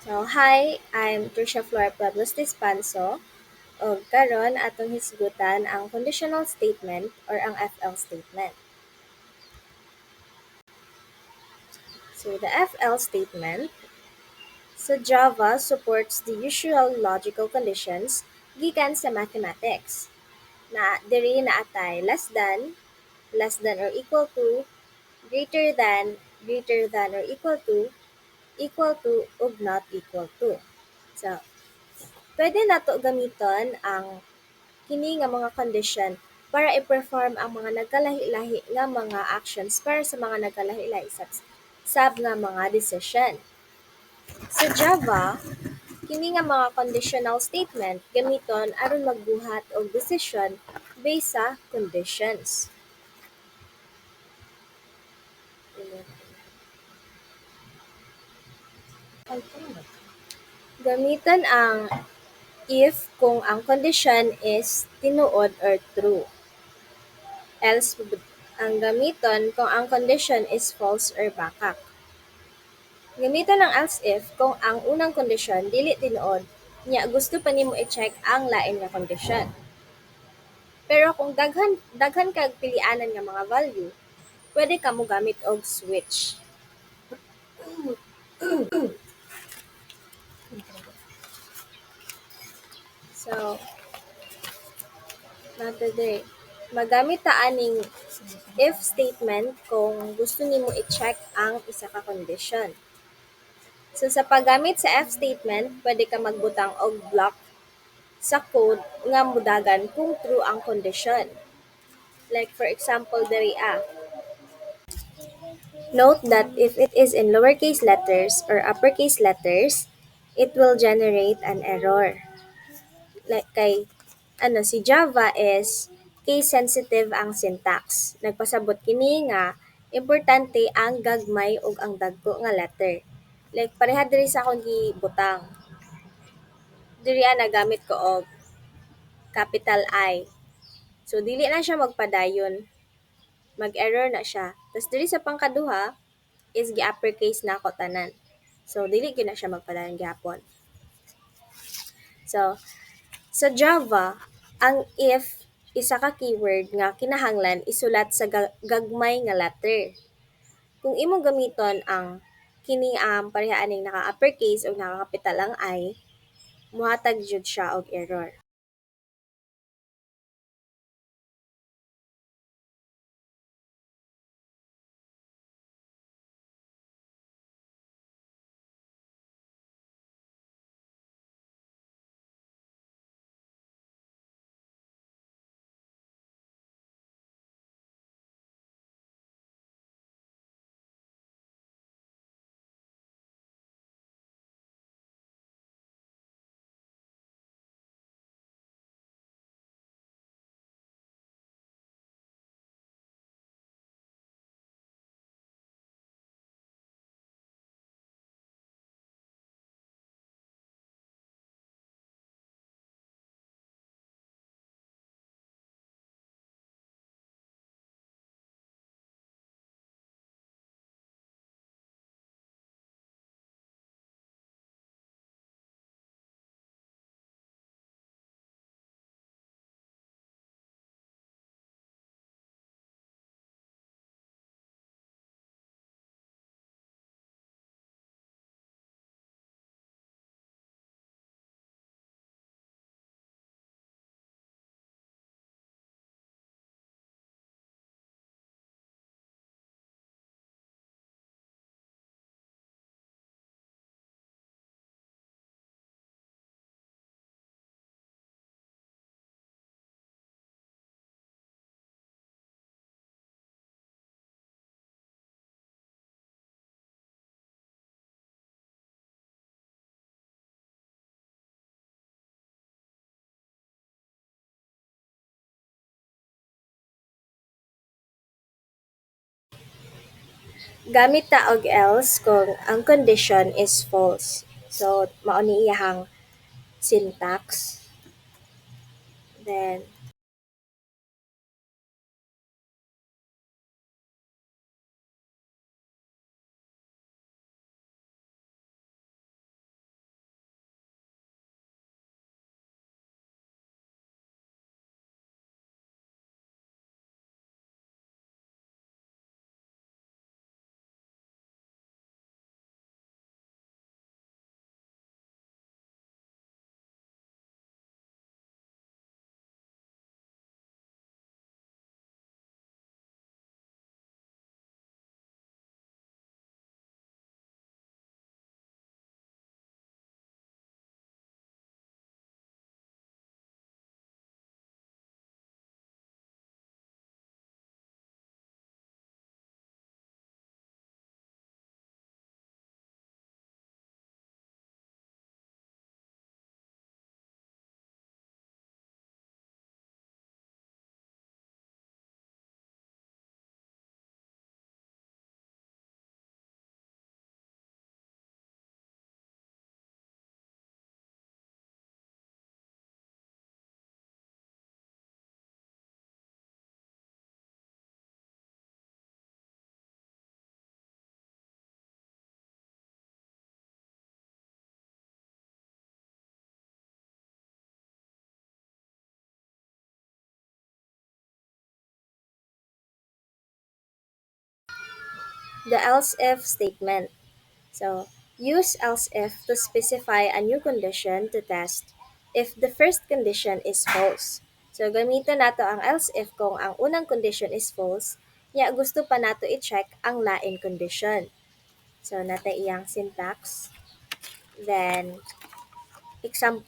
So, hi, I'm Trisha Flor Pueblos Dispanso. O karon atong hisgutan ang conditional statement or ang FL statement. So, the FL statement sa Java supports the usual logical conditions gikan sa mathematics. Na diri naatay less than or greater than or equal to, ug not equal to. So, pwede nato gamiton ang kini nga mga condition para i-perform ang mga nagkalahi-lahi nga mga actions para sa mga nagkalahi-lahi sab nga mga decision. Sa Java, kini nga mga conditional statement gamiton aron magbuhat og decision based sa conditions. Gamiton ang if kung ang condition is tinuod or true. Else, ang gamiton kung ang condition is false or bakak. Gamiton ang else if kung ang unang kondisyon dili tinuod, nya gusto pa nimo i-check ang lain nga kondisyon. Pero kung daghan kag pilianan nga mga value, pwede ka mo gamit og switch. So, nato diri. Magamit ta aning if statement kung gusto nimo i-check ang isa ka kondisyon. So sa paggamit sa if statement, pwede ka magbutang og block sa code nga mudagan kung true ang kondisyon. Like for example, diri Note that if it is in lowercase letters or uppercase letters, it will generate an error. Like si Java is case sensitive ang syntax. Nagpasabot kini nga importante ang gagmay ug ang dagko nga letter. Like pareha diri sa akong gibutang. Diri nagamit ko og capital I. So dili na siya magpadayon, mag-error na siya. Tapos diri sa pangkaduha is gi-uppercase na ako tanan. So dili gyud na siya magpadayon gyapon. So sa Java, ang if isa ka keyword nga kinahanglan isulat sa gagmay nga letter. Kung imong gamiton ang kini pareha aning naka-uppercase o naka-capital ang I, muhatag jud siya og error. Gamit ta og else kung ang condition is false. So mao ni iyahang syntax. Then The else if statement. So, use else if to specify a new condition to test if the first condition is false. So, gamiton nato ang else if kung ang unang condition is false, ya gusto pa nato i-check ang lain condition. So, nata iyang syntax. Then, example.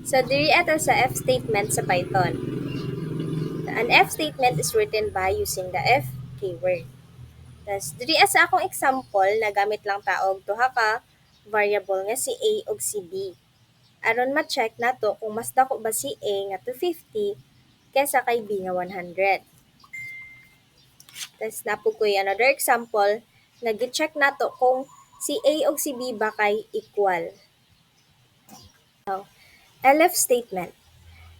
So, diri ato sa if statement sa Python. An if statement is written by using the if keyword. Tas diri sa akong example, nagamit lang ta og duha ka variable nga si A ug si B. Aron ma-check nato kung mas dako ba si A nga 250 kaysa kay B nga 100. Tas napukoy another example nga gi-check nato kung si A ug si B ba kay equal. Now, elif statement.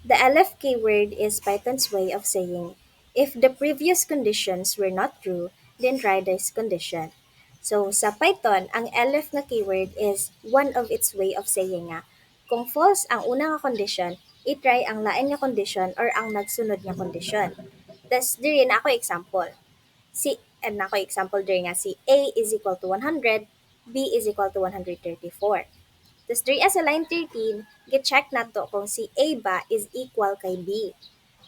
The elif keyword is Python's way of saying, if the previous conditions were not true, then try this condition. So, sa Python, ang elif na keyword is one of its way of saying nga, kung false ang una nga condition, i-try ang lain nga condition or ang nagsunod nga condition. Tas, diri na ako example. Na ako example diri nga si A is equal to 100, B is equal to 134. Tapos diri sa line 13, gi-check nato kung si A ba is equal kay B.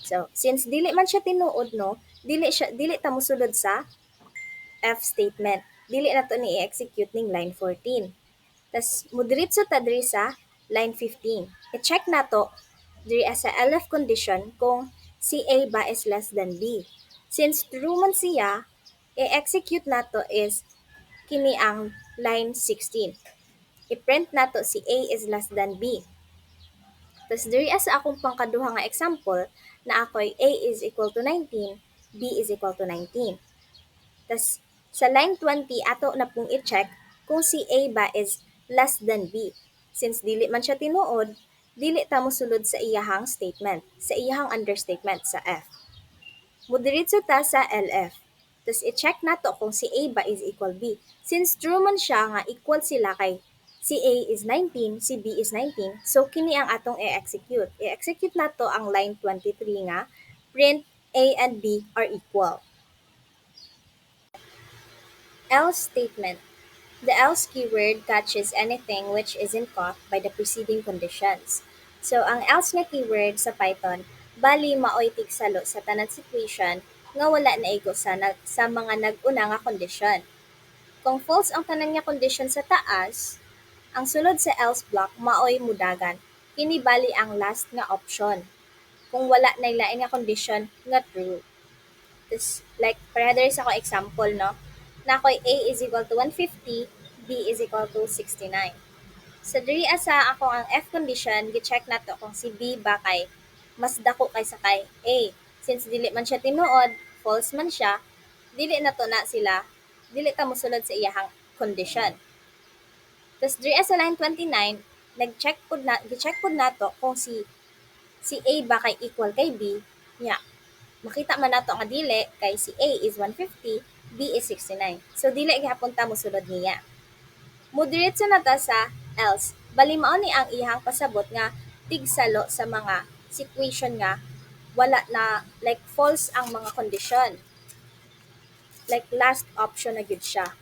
So, since dili man siya tinuod no, dili ta mosulod sa F statement. Dili nato ni i-execute ning line 14. Tas mudiretso ta diri sa line 15. I-check nato diri sa elif condition kung si A ba is less than B. Since true man siya, i-execute nato is kini ang line 16. I-print nato si A is less than B. Tapos diri sa akong pangkaduha nga example na ako'y A is equal to 19, B is equal to 19. Tapos sa line 20 ato na pong i-check kung si A ba is less than B. Since dili man siya tinuod, dili ta mosulod sa iyahang statement, sa iyahang understatement sa F. Mudiretso ta sa LF. Tapos i-check nato kung si A ba is equal B. Since true man siya nga equal sila kay si A is 19, si B is 19, so kini ang atong i-execute. I-execute nato ang line 23 nga print A and B are equal. Else statement. The else keyword catches anything which isn't caught by the preceding conditions. So, ang else nga keyword sa Python, bali maoy tigsalo sa tanan situation nga wala naigo sa mga nag-una nga kondisyon. Kung false ang tanan nga kondisyon sa taas, ang sulod sa else block maoy mudagan. Kini bali ang last nga option. Kung wala na lain nga kondisyon nga true. Like, pareha sa ko example, no? Na ako'y A is equal to 150, B is equal to 69. Sa diri asa ako ang F condition, gi-check nato kung si B ba kay mas dako kaysa kay A. Since dili man siya tinuod, false man siya, dili nato na sila, dili ta mosulod sa iyahang condition. Tapos diri sa line 29, gi-check pud nato kung si A ba kay equal kay B, nya makita man nato nga dili kay si A is 150, B is 69. So dili gyapon ta mosulod niya. Mudiretso na ta sa else. Bali mao ni ang iyang pasabot nga tigsalo sa mga situation nga wala na like false ang mga kondisyon. Like last option na gyud siya.